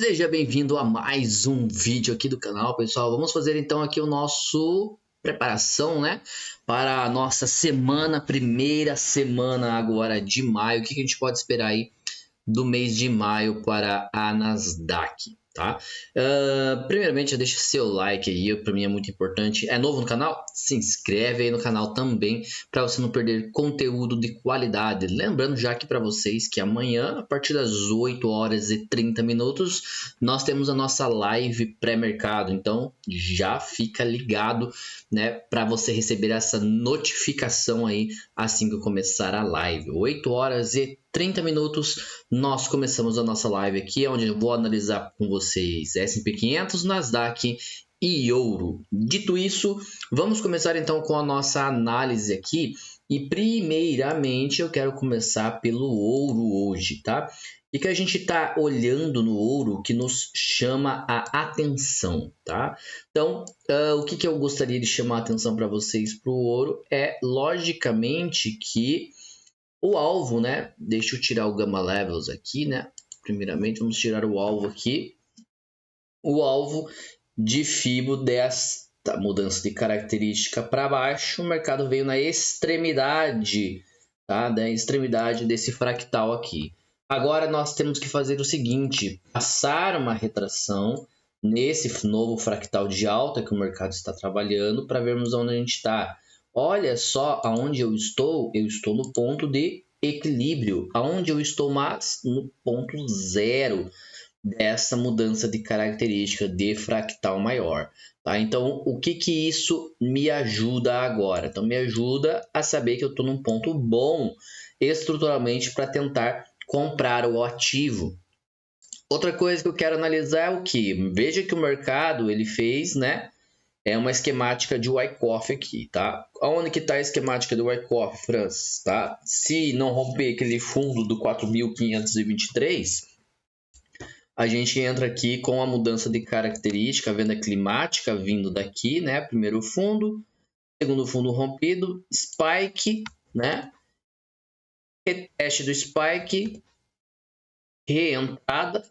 Seja bem-vindo a mais um vídeo aqui do canal, pessoal. Vamos fazer então aqui o nosso preparação, né, para a nossa semana, primeira semana agora de maio. O que a gente pode esperar aí do mês de maio para a Nasdaq, tá? Primeiramente, deixa seu like aí, para mim é muito importante. É novo no canal? Se inscreve aí no canal também, para você não perder conteúdo de qualidade. Lembrando já aqui para vocês que amanhã, a partir das 8 horas e 30 minutos, nós temos a nossa live pré-mercado. Então, já fica ligado, né, para você receber essa notificação aí assim que eu começar a live. 8 horas e 30 minutos, nós começamos a nossa live aqui, onde eu vou analisar com vocês S&P 500, Nasdaq e ouro. Dito isso, vamos começar então com a nossa análise aqui. E primeiramente eu quero começar pelo ouro hoje, tá? O que a gente está olhando no ouro que nos chama a atenção, tá? Então, o que eu gostaria de chamar a atenção para vocês para o ouro é, logicamente, que o alvo, né? Deixa eu tirar o Gamma Levels aqui, né? Primeiramente, vamos tirar o alvo aqui. O alvo de FIBO desta mudança de característica para baixo. O mercado veio na extremidade, tá? Da extremidade desse fractal aqui. Agora, nós temos que fazer o seguinte. Passar uma retração nesse novo fractal de alta que o mercado está trabalhando para vermos onde a gente está. Olha só aonde eu estou no ponto de equilíbrio. Aonde eu estou mais? No ponto zero dessa mudança de característica de fractal maior. Tá? Então, o que isso me ajuda agora? Então, me ajuda a saber que eu estou num ponto bom estruturalmente para tentar comprar o ativo. Outra coisa que eu quero analisar é o que? Veja que o mercado ele fez, né? É uma esquemática de Wyckoff aqui, tá? Onde que está a esquemática do Wyckoff, Francis, tá? Se não romper aquele fundo do 4.523, a gente entra aqui com a mudança de característica, a venda climática vindo daqui, né? Primeiro fundo, segundo fundo rompido, spike, né? Reteste do spike, reentrada,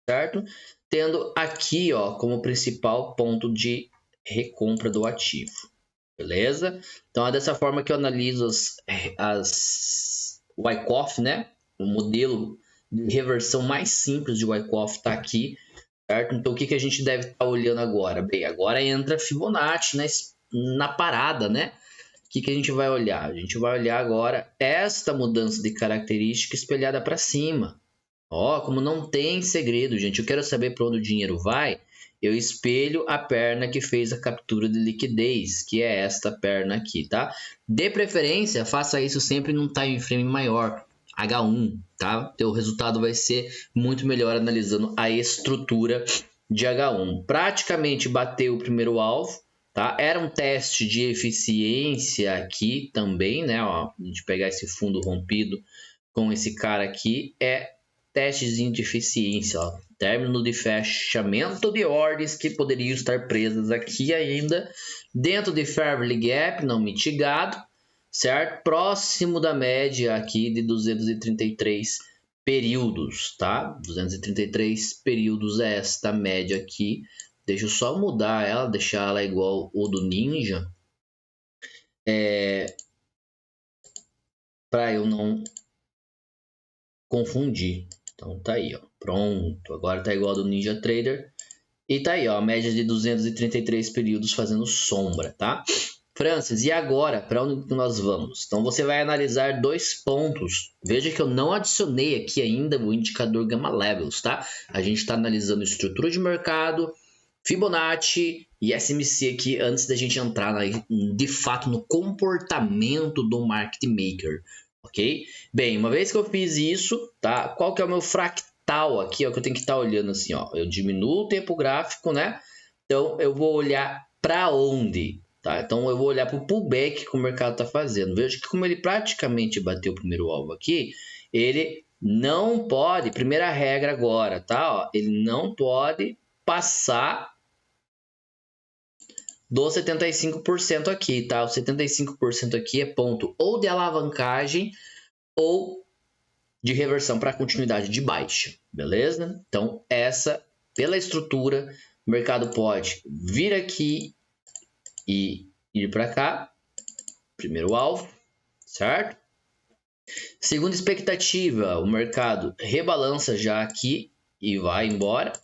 certo? Tendo aqui, ó, como principal ponto de recompra do ativo, beleza? Então é dessa forma que eu analiso as Wyckoff, né? O modelo de reversão mais simples de Wyckoff está aqui, certo? Então o que a gente deve estar olhando agora? Bem, agora entra Fibonacci, né? Na parada, né? O que a gente vai olhar? A gente vai olhar agora esta mudança de característica espelhada para cima. Ó, como não tem segredo, gente. Eu quero saber para onde o dinheiro vai. Eu espelho a perna que fez a captura de liquidez, que é esta perna aqui, tá? De preferência, faça isso sempre num time frame maior, H1, tá? Teu resultado vai ser muito melhor analisando a estrutura de H1. Praticamente bateu o primeiro alvo, tá? Era um teste de eficiência aqui também, né? Ó, a gente pegar esse fundo rompido com esse cara aqui é testezinho de eficiência, ó. Término de fechamento de ordens que poderiam estar presas aqui ainda dentro de Fair Value Gap não mitigado, certo? Próximo da média aqui de 233 períodos, tá? 233 períodos é esta média aqui. Deixa eu só mudar ela, deixar ela igual o do Ninja, para eu não confundir. Então tá aí, ó. Pronto. Agora tá igual ao do Ninja Trader. E tá aí, ó. A média de 233 períodos fazendo sombra, tá? Francis, e agora? Para onde nós vamos? Então você vai analisar dois pontos. Veja que eu não adicionei aqui ainda o indicador Gamma Levels, tá? A gente está analisando estrutura de mercado, Fibonacci e SMC aqui antes da gente entrar de fato no comportamento do market maker. Ok? Bem, uma vez que eu fiz isso, tá? Qual que é o meu fractal aqui, ó, que eu tenho que estar olhando assim, ó. Eu diminuo o tempo gráfico, né? Então, eu vou olhar para onde, tá? Então, eu vou olhar para o pullback que o mercado está fazendo. Veja que como ele praticamente bateu o primeiro alvo aqui, ele não pode, primeira regra agora, tá? Ó, ele não pode passar do 75% aqui, tá? O 75% aqui é ponto ou de alavancagem ou de reversão para continuidade de baixa, beleza? Então, pela estrutura, o mercado pode vir aqui e ir para cá, primeiro alvo, certo? Segunda expectativa, o mercado rebalança já aqui e vai embora.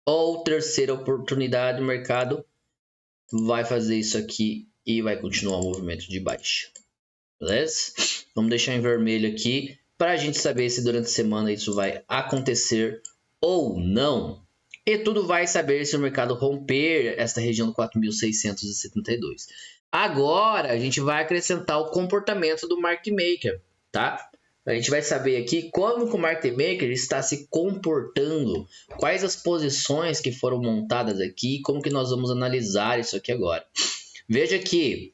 Ou terceira oportunidade, o mercado vai fazer isso aqui e vai continuar o movimento de baixa. Beleza? Vamos deixar em vermelho aqui para a gente saber se durante a semana isso vai acontecer ou não. E tudo vai saber se o mercado romper esta região do 4.672. Agora a gente vai acrescentar o comportamento do market maker, tá? A gente vai saber aqui como que o market maker está se comportando, quais as posições que foram montadas aqui, como que nós vamos analisar isso aqui agora. Veja que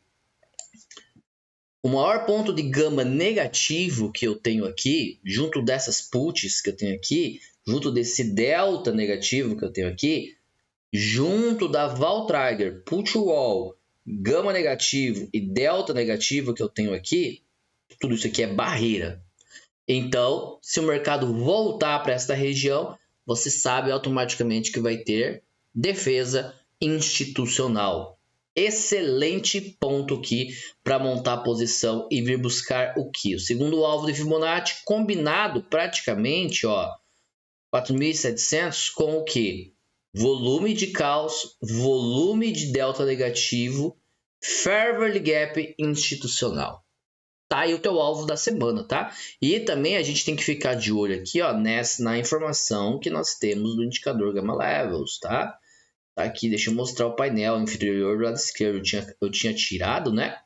o maior ponto de gama negativo que eu tenho aqui, junto dessas puts que eu tenho aqui, junto desse delta negativo que eu tenho aqui, junto da Vol Trigger, put wall, gama negativo e delta negativo que eu tenho aqui, tudo isso aqui é barreira. Então, se o mercado voltar para esta região, você sabe automaticamente que vai ter defesa institucional. Excelente ponto aqui para montar a posição e vir buscar o que? O segundo alvo de Fibonacci combinado praticamente, ó, 4.700 com o que? Volume de caos, volume de delta negativo, fair value gap institucional. Tá aí o teu alvo da semana, tá? E também a gente tem que ficar de olho aqui, ó, na informação que nós temos do indicador Gamma Levels, tá? Tá aqui, deixa eu mostrar o painel inferior do lado esquerdo. Eu tinha tirado, né?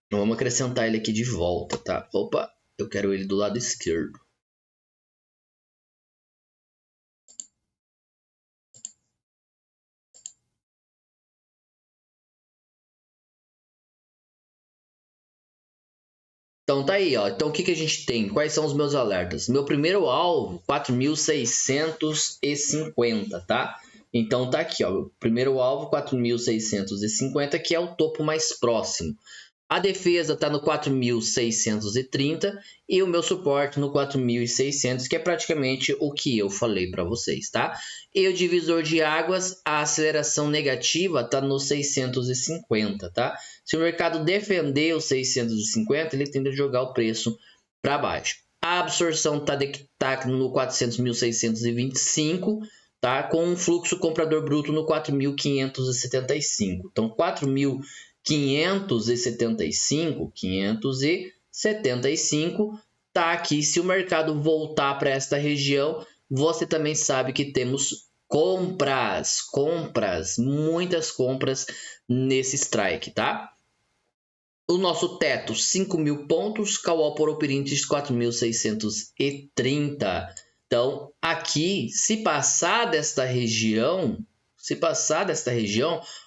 Vamos acrescentar ele aqui de volta, tá? Opa, eu quero ele do lado esquerdo. Então tá aí, ó. Então o que que a gente tem? Quais são os meus alertas? Meu primeiro alvo, 4.650, tá? Então tá aqui, ó. O primeiro alvo, 4.650, que é o topo mais próximo. A defesa está no 4.630 e o meu suporte no 4.600, que é praticamente o que eu falei para vocês, tá? E o divisor de águas, a aceleração negativa está no 650, tá? Se o mercado defender os 650, ele tende a jogar o preço para baixo. A absorção está no 400.625, tá? Com um fluxo comprador bruto no 4.575. Então, 575 tá aqui. Se o mercado voltar para esta região, você também sabe que temos compras, muitas compras nesse strike, tá? O nosso teto, 5.000 pontos, call por open interest 4.630. Então, aqui, se passar desta região,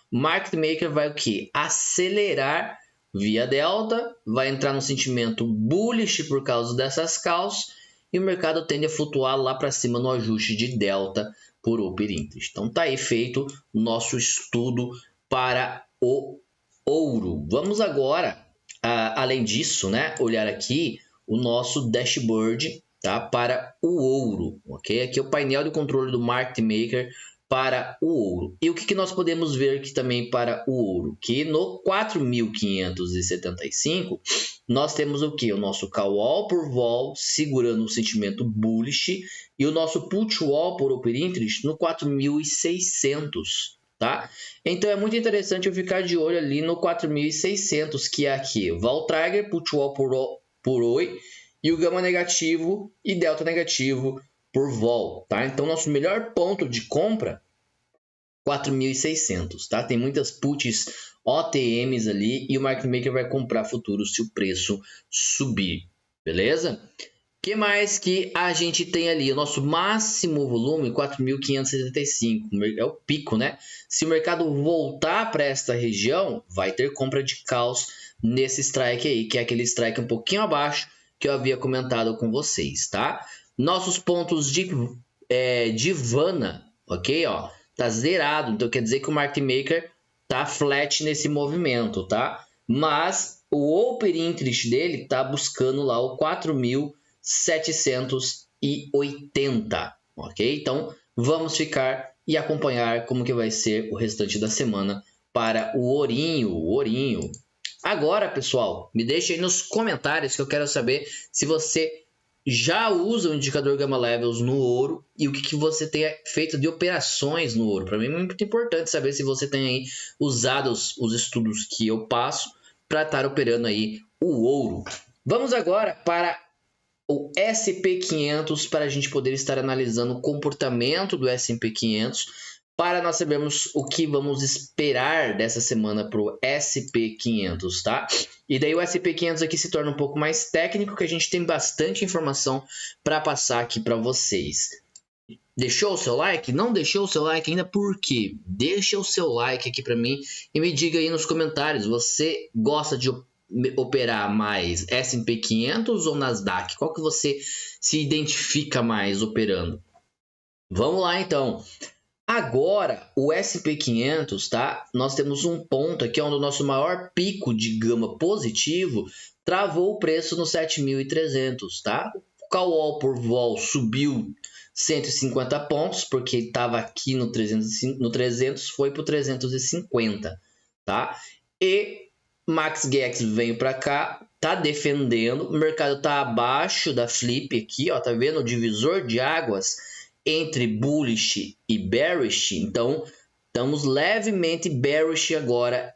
market maker vai o que? Acelerar via delta, vai entrar no sentimento bullish por causa dessas calls e o mercado tende a flutuar lá para cima no ajuste de delta por open interest. Então tá aí feito o nosso estudo para o ouro. Vamos agora, além disso, né, olhar aqui o nosso dashboard, tá, para o ouro, ok? Aqui é o painel de controle do market maker para o ouro. E o que nós podemos ver aqui também para o ouro? Que no 4.575 nós temos o que? O nosso call wall por vol segurando o sentimento bullish e o nosso put wall por open interest no 4.600, tá? Então é muito interessante eu ficar de olho ali no 4.600, que é aqui vol trigger, put wall por oi e o gama negativo e delta negativo por vol, tá? Então, nosso melhor ponto de compra, 4.600, tá? Tem muitas puts OTMs ali e o market maker vai comprar futuro se o preço subir, beleza? Que mais que a gente tem ali? O nosso máximo volume, 4.575, é o pico, né? Se o mercado voltar para esta região, vai ter compra de calls nesse strike aí, que é aquele strike um pouquinho abaixo que eu havia comentado com vocês, tá? Nossos pontos de Vana, ok? Ó, tá zerado, então quer dizer que o market maker tá flat nesse movimento, tá? Mas o Open Interest dele está buscando lá o 4.780, ok? Então, vamos ficar e acompanhar como que vai ser o restante da semana para o ourinho. Agora, pessoal, me deixe aí nos comentários que eu quero saber se você já usa o indicador Gamma Levels no ouro e o que você tem feito de operações no ouro. Para mim é muito importante saber se você tem aí usado os estudos que eu passo para estar operando aí o ouro. Vamos agora para o SP500 para a gente poder estar analisando o comportamento do SP500 para nós sabermos o que vamos esperar dessa semana para o SP500, tá? E daí o SP500 aqui se torna um pouco mais técnico, que a gente tem bastante informação para passar aqui para vocês. Deixou o seu like? Não deixou o seu like ainda? Por quê? Deixa o seu like aqui para mim e me diga aí nos comentários, você gosta de operar mais S&P 500 ou Nasdaq? Qual que você se identifica mais operando? Vamos lá então. Agora, o SP 500, tá? Nós temos um ponto aqui onde o nosso maior pico de gama positivo travou o preço no 7.300, tá? O call por vol subiu 150 pontos, porque estava aqui no 300, foi para o 350, tá? E Max GX veio para cá, tá defendendo, o mercado tá abaixo da flip aqui, ó, tá vendo o divisor de águas entre bullish e bearish. Então estamos levemente bearish agora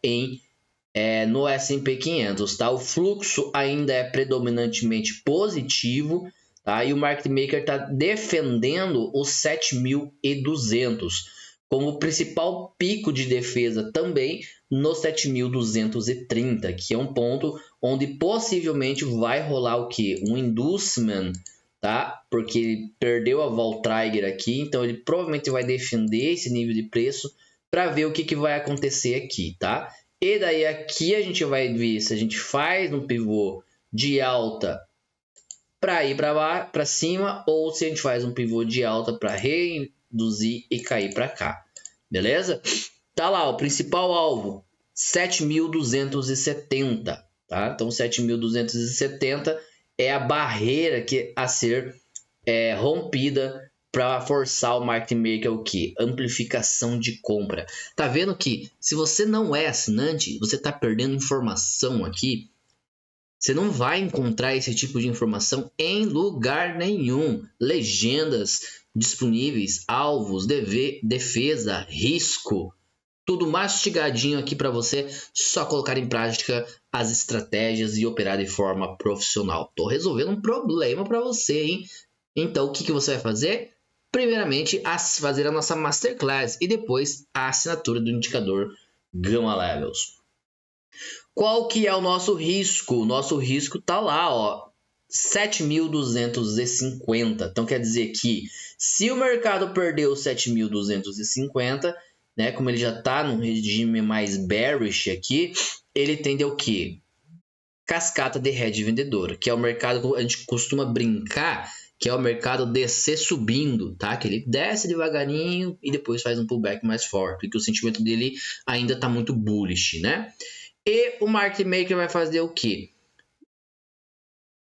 no S&P 500, tá? O fluxo ainda é predominantemente positivo, tá? E o market maker está defendendo os 7.200 como principal pico de defesa também no 7.230, que é um ponto onde possivelmente vai rolar o que? Um inducement, tá? Porque ele perdeu a vol trigger aqui, então ele provavelmente vai defender esse nível de preço para ver o que vai acontecer aqui, tá? E daí aqui a gente vai ver se a gente faz um pivô de alta para ir para cima ou se a gente faz um pivô de alta para reduzir e cair para cá, beleza? Tá lá, o principal alvo, 7.270, tá? Então 7.270 é a barreira a ser rompida para forçar o market maker o que? Amplificação de compra. Tá vendo que se você não é assinante, você tá perdendo informação aqui. Você não vai encontrar esse tipo de informação em lugar nenhum. Legendas disponíveis, alvos, defesa, risco. Tudo mastigadinho aqui para você só colocar em prática as estratégias e operar de forma profissional. Tô resolvendo um problema para você, hein? Então, o que você vai fazer? Primeiramente, fazer a nossa Masterclass e depois a assinatura do indicador Gamma Levels. Qual que é o nosso risco? O nosso risco tá lá, ó, 7.250. Então, quer dizer que se o mercado perdeu 7.250, né, como ele já está num regime mais bearish aqui, ele tende ao quê? Cascata de hedge vendedora, que é o mercado que a gente costuma brincar, que é o mercado descer subindo, tá? Que ele desce devagarinho e depois faz um pullback mais forte, porque o sentimento dele ainda está muito bullish, né? E o market maker vai fazer o quê?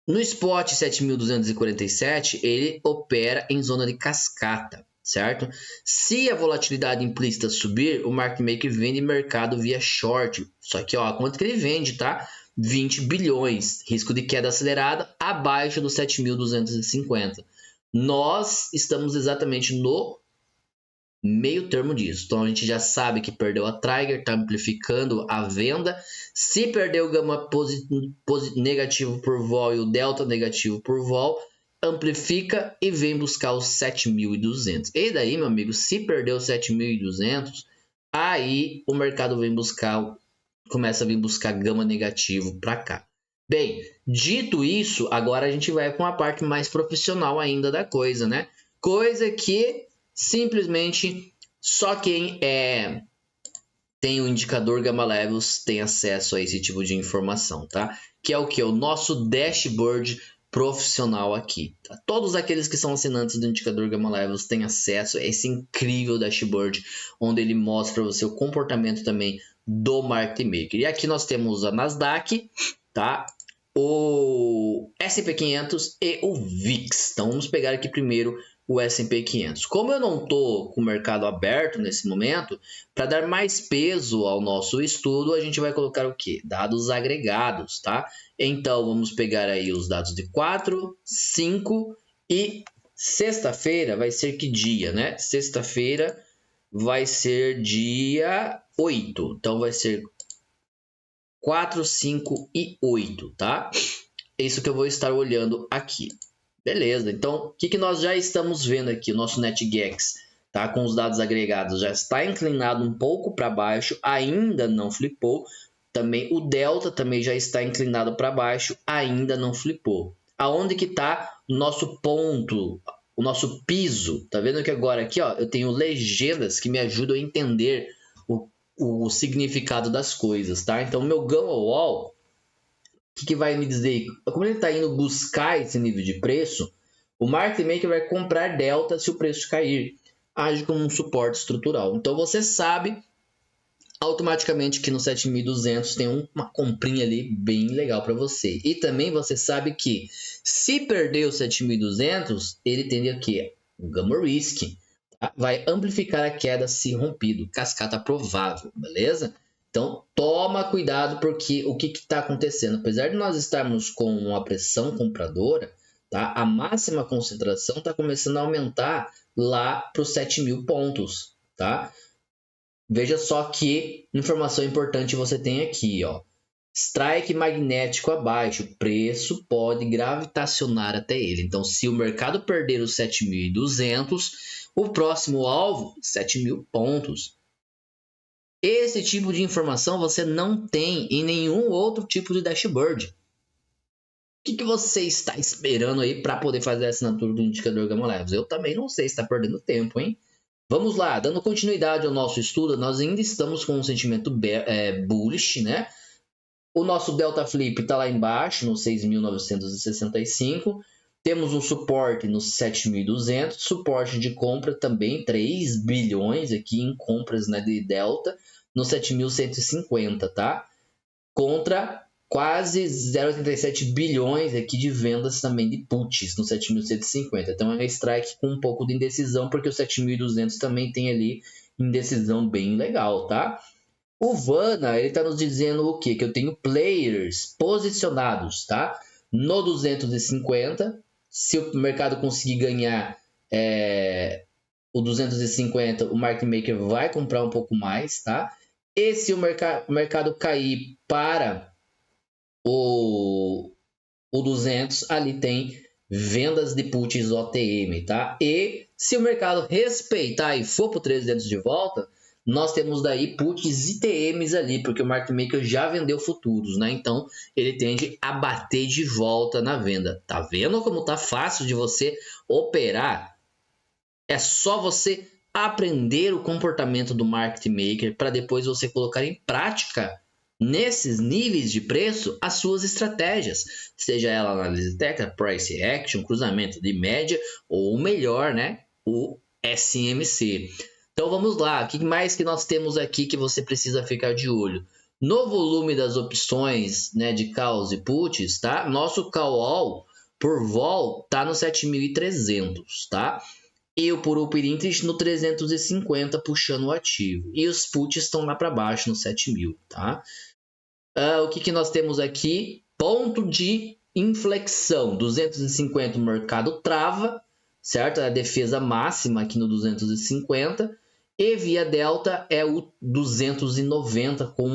No spot 7.247, ele opera em zona de cascata, certo? Se a volatilidade implícita subir, o market maker vende mercado via short. Só que, ó, quanto que ele vende, tá? 20 bilhões. Risco de queda acelerada abaixo dos 7.250. Nós estamos exatamente no meio termo disso. Então a gente já sabe que perdeu a trigger, está amplificando a venda. Se perdeu o gama negativo por vol e o delta negativo por vol, amplifica e vem buscar os 7.200. E daí, meu amigo, se perdeu 7.200, aí o mercado começa a vir buscar gama negativo para cá. Bem, dito isso, agora a gente vai com a parte mais profissional ainda da coisa, né? Coisa que simplesmente só quem tem o indicador Gamma Levels tem acesso a esse tipo de informação, tá? Que é o que? O nosso dashboard profissional aqui, tá? Todos aqueles que são assinantes do indicador Gamma Levels têm acesso a esse incrível dashboard, onde ele mostra para você o comportamento também do Market Maker. E aqui nós temos a Nasdaq, tá? O S&P 500 e o VIX. Então vamos pegar aqui primeiro o S&P 500. Como eu não estou com o mercado aberto nesse momento, para dar mais peso ao nosso estudo, a gente vai colocar o quê? Dados agregados, tá? Então vamos pegar aí os dados de 4, 5 e sexta-feira vai ser que dia, né? Sexta-feira vai ser dia 8. Então vai ser 4, 5 e 8, tá? É isso que eu vou estar olhando aqui. Beleza, então o que nós já estamos vendo aqui? O nosso NetGex, tá? Com os dados agregados já está inclinado um pouco para baixo, ainda não flipou. Também o Delta também já está inclinado para baixo, ainda não flipou. Aonde que está o nosso ponto, o nosso piso? Tá vendo que agora aqui, ó, eu tenho legendas que me ajudam a entender o significado das coisas, tá? Então, o meu Gamma Wall, o que vai me dizer? Como ele está indo buscar esse nível de preço, o Market Maker vai comprar Delta se o preço cair. Age como um suporte estrutural. Então, você sabe automaticamente que no 7.200 tem uma comprinha ali bem legal para você. E também você sabe que se perder o 7.200, ele tende a quê? O Gamma Risk. Tá? Vai amplificar a queda se rompido. Cascata provável, beleza? Então, toma cuidado porque o que está acontecendo? Apesar de nós estarmos com uma pressão compradora, tá? A máxima concentração está começando a aumentar lá para os 7.000 pontos, tá? Veja só que informação importante você tem aqui, ó. Strike magnético abaixo, o preço pode gravitacionar até ele. Então, se o mercado perder os 7.200, o próximo alvo, 7.000 pontos. Esse tipo de informação você não tem em nenhum outro tipo de dashboard. O que você está esperando aí para poder fazer a assinatura do indicador Gamma Levels? Eu também não sei, está perdendo tempo, hein? Vamos lá, dando continuidade ao nosso estudo, nós ainda estamos com um sentimento bullish, né? O nosso Delta Flip está lá embaixo, no 6.965. Temos um suporte no 7.200, suporte de compra também, 3 bilhões aqui em compras, né, de Delta, no 7.150, tá? Contra quase 0,87 bilhões aqui de vendas também de puts no 7.150. Então é um strike com um pouco de indecisão, porque o 7.200 também tem ali indecisão bem legal, tá? O Vana, ele está nos dizendo o quê? Que eu tenho players posicionados, tá? No 250, se o mercado conseguir ganhar o 250, o market maker vai comprar um pouco mais, tá? E se o mercado cair para o 200, ali tem vendas de puts OTM, tá? E se o mercado respeitar e for para o 300 de volta, nós temos daí puts e TMs ali, porque o market maker já vendeu futuros, né? Então ele tende a bater de volta na venda. Tá vendo como tá fácil de você operar? É só você aprender o comportamento do market maker para depois você colocar em prática nesses níveis de preço as suas estratégias, seja ela análise técnica, price action, cruzamento de média ou melhor, né, o SMC. Então vamos lá, o que mais que nós temos aqui que você precisa ficar de olho? No volume das opções, né, de calls e puts, tá? Nosso call all por vol tá no 7.300, tá? E o por open interest no 350 puxando o ativo. E os puts estão lá para baixo no 7.000, tá? O que nós temos aqui? Ponto de inflexão. 250 o mercado trava, certo? A defesa máxima aqui no 250. E via delta é o 290 com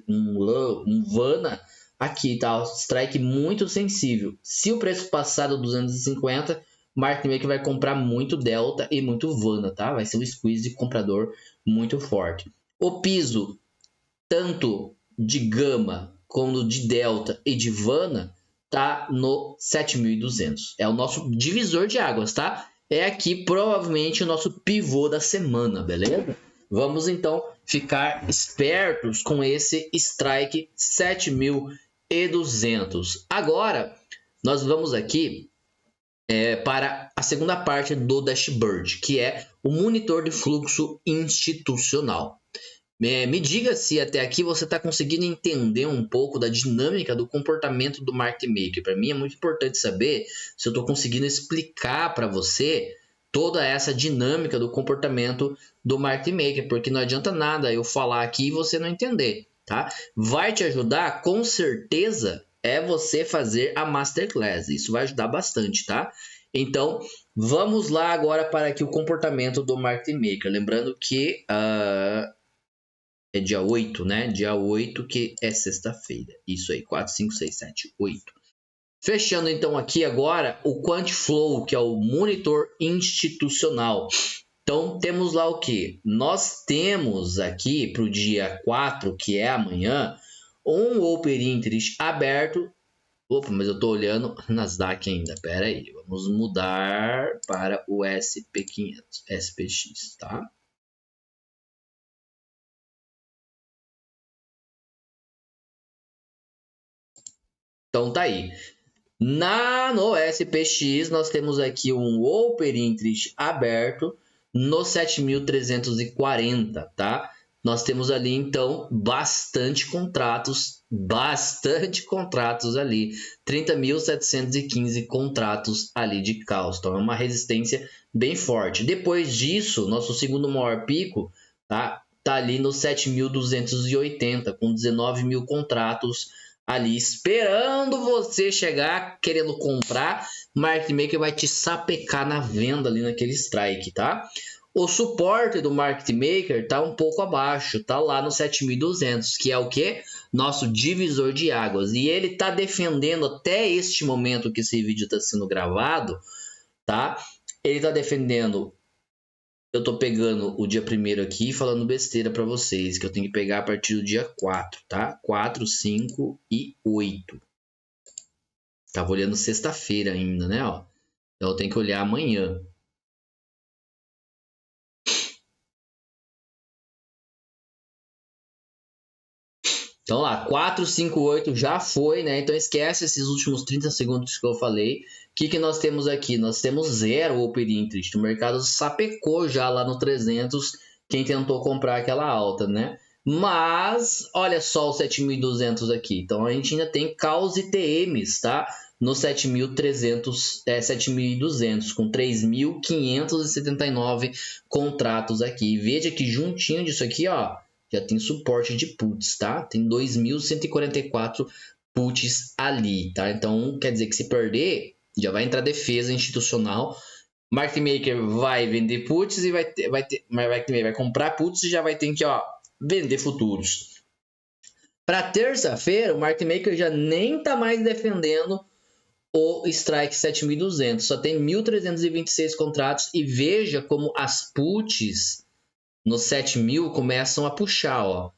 um Vana aqui, tá? Strike muito sensível. Se o preço passar do 250, o market maker vai comprar muito delta e muito Vana, tá? Vai ser um squeeze de comprador muito forte. O piso, tanto de gama como de delta e de Vana, tá no 7.200. É o nosso divisor de águas, tá? É aqui provavelmente o nosso pivô da semana, beleza? Vamos então ficar espertos com esse strike 7.200. Agora nós vamos aqui para a segunda parte do dashboard, que é o monitor de fluxo institucional. Me diga se até aqui você está conseguindo entender um pouco da dinâmica do comportamento do market maker. Para mim é muito importante saber se eu estou conseguindo explicar para você toda essa dinâmica do comportamento do market maker, porque não adianta nada eu falar aqui e você não entender, tá? Vai te ajudar, com certeza, é você fazer a Masterclass. Isso vai ajudar bastante, tá? Então, vamos lá agora para aqui o comportamento do market maker. Lembrando que é dia 8, né? Dia 8 que é sexta-feira. Isso aí, 4, 5, 6, 7, 8. Fechando então aqui agora o Quantflow, que é o monitor institucional. Então temos lá o que? Nós temos aqui para o dia 4, que é amanhã, um Open Interest aberto. Opa, mas eu estou olhando Nasdaq ainda. Pera aí, vamos mudar para o SP500, SPX, tá? Então tá aí. No SPX, nós temos aqui um Open Interest aberto no 7.340, tá? Nós temos ali, então, bastante contratos ali. 30.715 contratos ali de caos. Então, é uma resistência bem forte. Depois disso, nosso segundo maior pico, tá ali no 7.280, com 19 mil contratos ali esperando você chegar querendo comprar. O market maker vai te sapecar na venda ali naquele strike, tá? O suporte do market maker tá um pouco abaixo, tá lá no 7.200, que é o que? Nosso divisor de águas. E ele tá defendendo até este momento que esse vídeo está sendo gravado, tá? Ele tá defendendo. Eu tô pegando o dia 1º aqui e falando besteira para vocês, que eu tenho que pegar a partir do dia 4, tá? 4, 5 e 8. Tava olhando sexta-feira ainda, né? Ó. Então eu tenho que olhar amanhã. Então lá, 4, 5, 8 já foi, né? Então esquece esses últimos 30 segundos que eu falei. O que nós temos aqui? Nós temos 0 Open Interest. O mercado sapecou já lá no 300 quem tentou comprar aquela alta, né? Mas olha só o 7.200 aqui. Então a gente ainda tem caos e TMs, tá? No 7.300, 7.200, com 3.579 contratos aqui. Veja que juntinho disso aqui, ó, já tem suporte de puts, tá? Tem 2.144 puts ali, tá? Então, quer dizer que se perder, já vai entrar defesa institucional. Market maker vai vender puts e vai comprar puts e já vai ter que, ó, vender futuros. Para terça-feira, o market maker já nem tá mais defendendo o strike 7.200, só tem 1.326 contratos e veja como as puts no 7.000 começam a puxar, ó.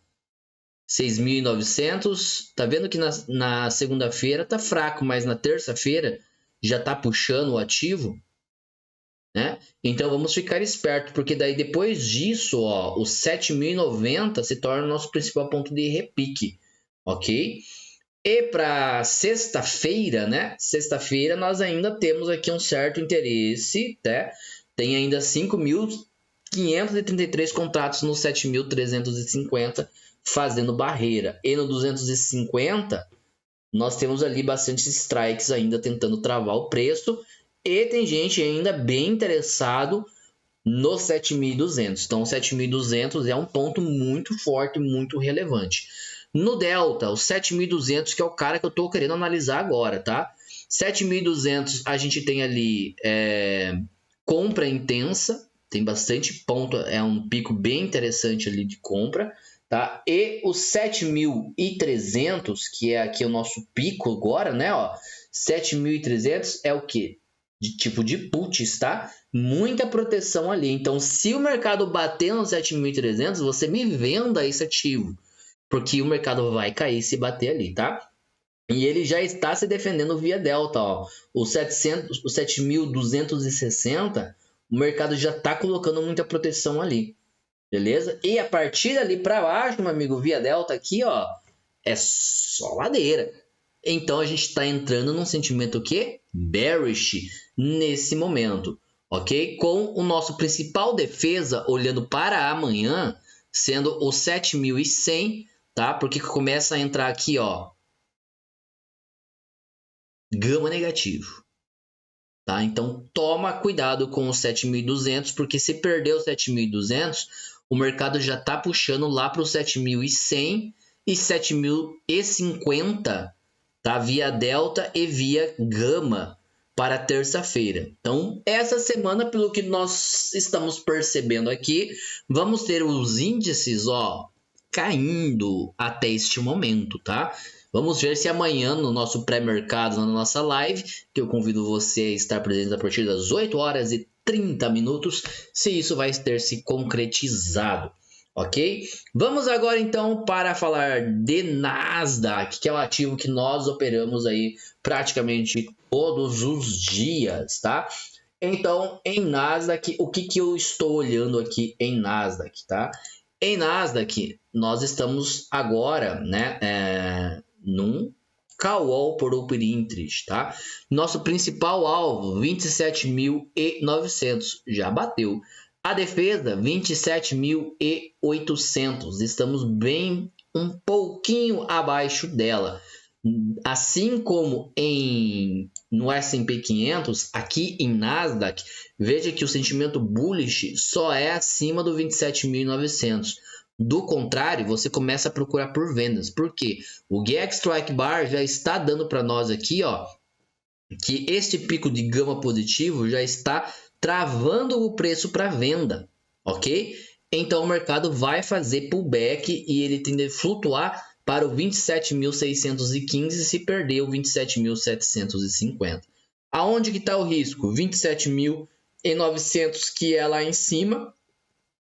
6.900, tá vendo que na segunda-feira tá fraco, mas na terça-feira já tá puxando o ativo, né? Então vamos ficar esperto, porque daí depois disso, ó, o 7.090 se torna o nosso principal ponto de repique, ok? E para sexta-feira, né? Sexta-feira nós ainda temos aqui um certo interesse, né? Tem ainda 5.533 contratos no 7.350 fazendo barreira. E no 250, nós temos ali bastante strikes ainda tentando travar o preço. E tem gente ainda bem interessado no 7.200. Então, o 7.200 é um ponto muito forte, muito relevante. No Delta, o 7.200, que é o cara que eu estou querendo analisar agora, tá? 7.200, a gente tem ali compra intensa, tem bastante ponto, é um pico bem interessante ali de compra, tá? E o 7.300, que é aqui o nosso pico agora, né? Ó, 7.300 é o que? De tipo de puts, tá? Muita proteção ali. Então, se o mercado bater no 7.300, você me venda esse ativo, porque o mercado vai cair se bater ali, tá? E ele já está se defendendo via delta, ó. O 7.260, o mercado já está colocando muita proteção ali, beleza? E a partir dali para baixo, meu amigo, via delta aqui, ó, é só ladeira. Então a gente está entrando num sentimento que bearish nesse momento, ok? Com o nosso principal defesa olhando para amanhã sendo o 7.100, tá? Porque começa a entrar aqui, ó, gama negativo. Tá? Então, toma cuidado com os 7.200, porque se perder os 7.200, o mercado já está puxando lá para os 7.100 e 7.050, tá? Via delta e via gama para terça-feira. Então, essa semana, pelo que nós estamos percebendo aqui, vamos ter os índices, ó, caindo até este momento, tá? Vamos ver se amanhã no nosso pré-mercado, na nossa live, que eu convido você a estar presente a partir das 8 horas e 30 minutos, se isso vai ter se concretizado, ok? Vamos agora então para falar de Nasdaq, que é o ativo que nós operamos aí praticamente todos os dias, tá? Então, em Nasdaq, o que eu estou olhando aqui em Nasdaq, tá? Em Nasdaq, nós estamos agora, né, num call por open interest, tá? Nosso principal alvo, 27.900, já bateu. A defesa, 27.800, estamos bem um pouquinho abaixo dela. Assim como no S&P 500, aqui em Nasdaq, veja que o sentimento bullish só é acima do 27.900. Do contrário, você começa a procurar por vendas. Por quê? O GX Strike Bar já está dando para nós aqui, ó, que este pico de gama positivo já está travando o preço para venda, ok? Então o mercado vai fazer pullback e ele tende a flutuar para o 27.615 se perder o 27.750. Aonde que está o risco? 27.900, que é lá em cima,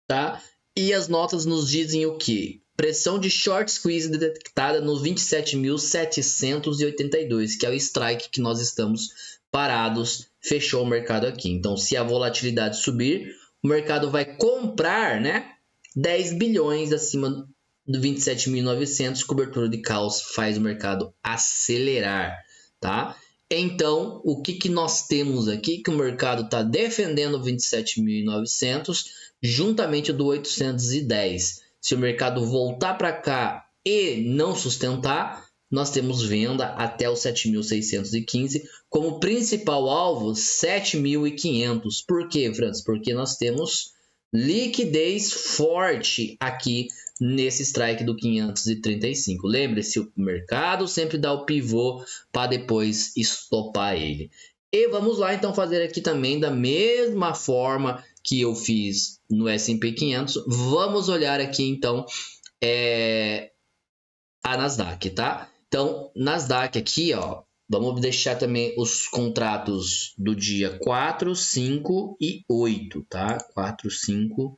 tá? E as notas nos dizem o que? Pressão de short squeeze detectada nos 27.782, que é o strike que nós estamos parados, fechou o mercado aqui. Então, se a volatilidade subir, o mercado vai comprar, né, 10 bilhões acima do 27.900, cobertura de caos faz o mercado acelerar, tá? Então, o que nós temos aqui? Que o mercado está defendendo 27.900, juntamente do 810. Se o mercado voltar para cá e não sustentar, nós temos venda até os 7.615, como principal alvo 7.500. Por quê, Francis? Porque nós temos liquidez forte aqui nesse strike do 535. Lembre-se, o mercado sempre dá o pivô para depois estopar ele. E vamos lá então fazer aqui também da mesma forma que eu fiz no S&P 500. Vamos olhar aqui então a Nasdaq, tá? Então, Nasdaq aqui, ó, vamos deixar também os contratos do dia 4, 5 e 8, tá? 4, 5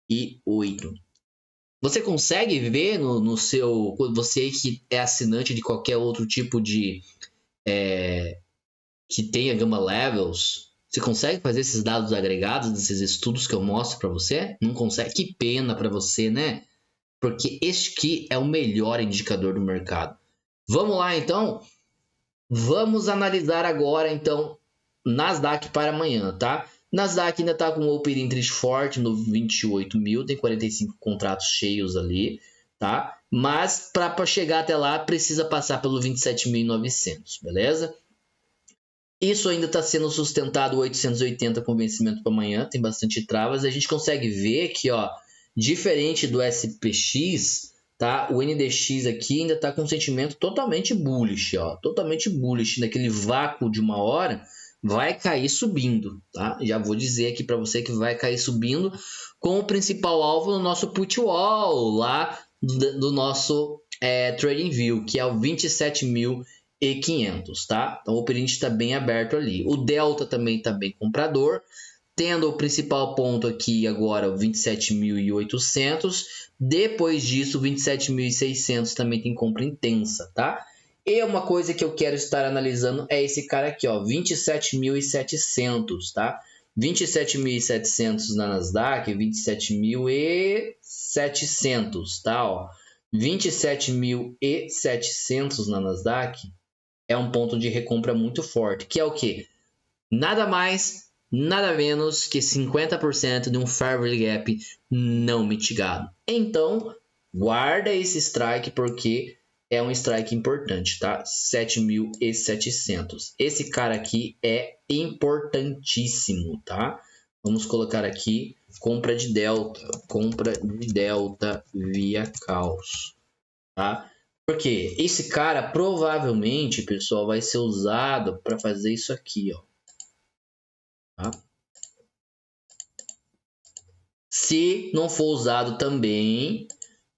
e 8. Você consegue ver no seu... Você que é assinante de qualquer outro tipo de... que tenha Gamma Levels, você consegue fazer esses dados agregados, desses estudos que eu mostro para você? Não consegue? Que pena para você, né? Porque este aqui é o melhor indicador do mercado. Vamos lá, então? Vamos analisar agora, então, Nasdaq para amanhã, tá? Nasdaq ainda está com o Open Interest forte no 28 mil, tem 45 contratos cheios ali, tá? Mas para chegar até lá, precisa passar pelo 27.900, beleza? Isso ainda está sendo sustentado 880 com vencimento para amanhã, tem bastante travas. A gente consegue ver que, ó, diferente do SPX, tá? O NDX aqui ainda está com um sentimento totalmente bullish, ó, totalmente bullish. Naquele vácuo de uma hora, vai cair subindo, tá? Já vou dizer aqui para você que vai cair subindo, com o principal alvo no nosso put wall lá do nosso TradingView, que é o 27.500, tá? Então o operante está bem aberto ali. O delta também está bem comprador, tendo o principal ponto aqui agora o 27.800. Depois disso, o 27.600 também tem compra intensa, tá? E uma coisa que eu quero estar analisando é esse cara aqui, ó, 27.700, tá? 27.700 na Nasdaq, 27.700, tá? Ó, 27.700 na Nasdaq é um ponto de recompra muito forte, que é o quê? Nada mais nada menos que 50% de um fair value gap não mitigado. Então, guarda esse strike porque é um strike importante, tá? 7.700. Esse cara aqui é importantíssimo, tá? Vamos colocar aqui compra de delta via caos, tá? Porque esse cara provavelmente, pessoal, vai ser usado para fazer isso aqui, ó. Tá? Se não for usado também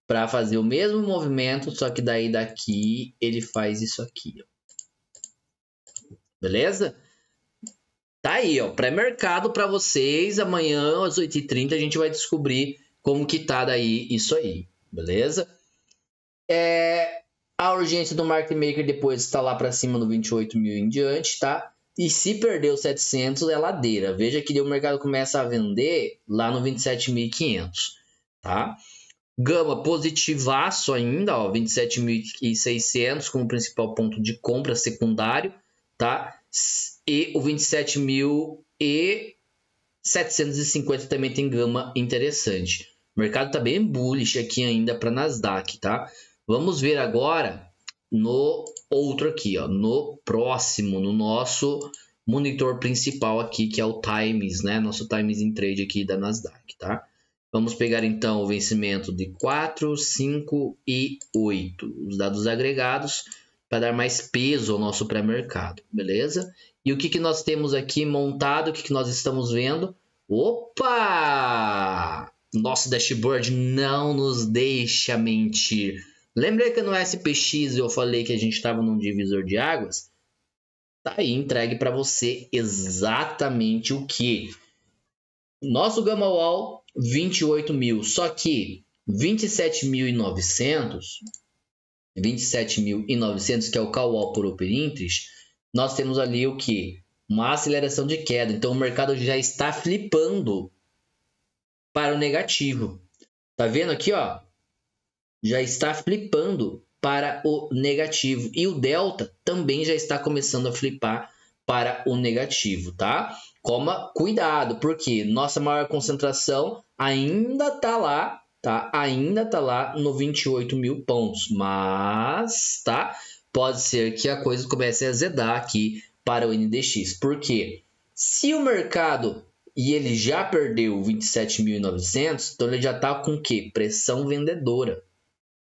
para fazer o mesmo movimento, só que daí daqui ele faz isso aqui, ó. Beleza? Tá aí, ó, pré-mercado para vocês. Amanhã às 8h30 a gente vai descobrir como que tá daí isso aí, beleza? A urgência do market maker depois está lá para cima no 28 mil em diante, tá? E se perdeu 700 é ladeira. Veja que o mercado começa a vender lá no 27.500, tá? Gama positivaço ainda, ó, 27.600 como principal ponto de compra secundário, tá? E o 27.750 também tem gama interessante. O mercado tá bem bullish aqui ainda para Nasdaq, tá? Vamos ver agora no outro aqui, ó, no próximo, no nosso monitor principal aqui, que é o Times, né? Nosso Times in Trade aqui da Nasdaq, tá? Vamos pegar então o vencimento de 4, 5 e 8, os dados agregados, para dar mais peso ao nosso pré-mercado, beleza? E o que nós temos aqui montado, o que nós estamos vendo? Opa! Nosso dashboard não nos deixa mentir. Lembra que no SPX eu falei que a gente estava num divisor de águas? Tá aí entregue para você exatamente o que? Nosso Gamma Wall 28 mil, só que 27.900, que é o Call Wall por Open Interest, nós temos ali o que? Uma aceleração de queda. Então o mercado já está flipando para o negativo. Tá vendo aqui, ó? Já está flipando para o negativo. E o delta também já está começando a flipar para o negativo, tá? Cuidado, porque nossa maior concentração ainda tá lá, tá? Ainda tá lá no 28 mil pontos, mas, tá? Pode ser que a coisa comece a azedar aqui para o NDX. Por quê? Se o mercado e ele já perdeu 27.900, então ele já tá com o quê? Pressão vendedora.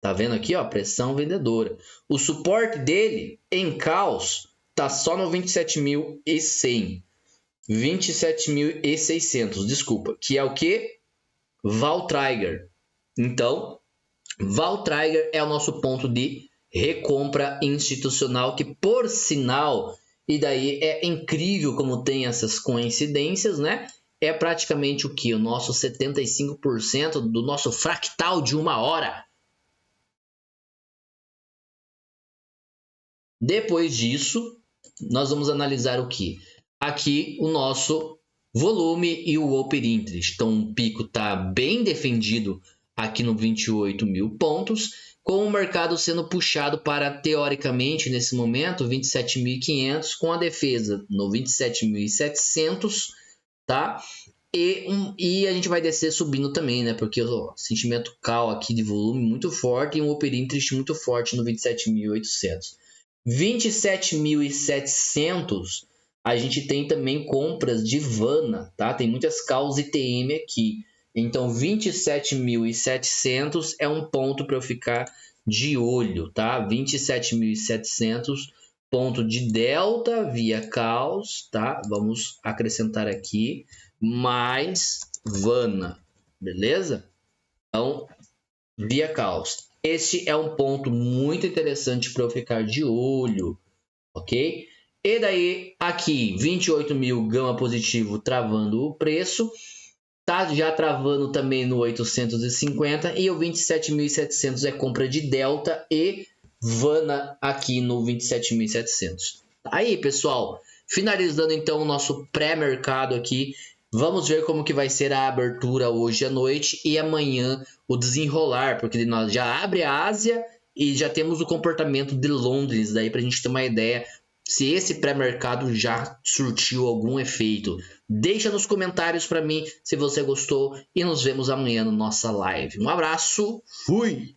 Tá vendo aqui, ó, pressão vendedora. O suporte dele em caos tá só no 27.100. 27.600, desculpa, que é o que? Val Trigger. Então, Val Trigger é o nosso ponto de recompra institucional, que por sinal, e daí é incrível como tem essas coincidências, né? É praticamente o que? O nosso 75% do nosso fractal de 1 hora. Depois disso, nós vamos analisar o que? Aqui o nosso volume e o Open Interest. Então o pico está bem defendido aqui no 28 mil pontos, com o mercado sendo puxado para, teoricamente, nesse momento, 27.500, com a defesa no 27.700, tá? E a gente vai descer subindo também, né? Porque o sentimento call aqui de volume muito forte e um Open Interest muito forte no 27.800. 27.700, a gente tem também compras de Vana, tá? Tem muitas calls ITM aqui. Então, 27.700 é um ponto para eu ficar de olho, tá? 27.700, ponto de delta via calls, tá? Vamos acrescentar aqui, mais Vana, beleza? Então, via calls. Este é um ponto muito interessante para eu ficar de olho, ok? E daí, aqui, 28 mil gama positivo travando o preço. Tá já travando também no 850. E o 27.700 é compra de delta e Vana aqui no 27.700. Aí, pessoal, finalizando então o nosso pré-mercado aqui. Vamos ver como que vai ser a abertura hoje à noite e amanhã o desenrolar, porque nós já abre a Ásia e já temos o comportamento de Londres, daí para a gente ter uma ideia se esse pré-mercado já surtiu algum efeito. Deixa nos comentários para mim se você gostou e nos vemos amanhã na nossa live. Um abraço, fui!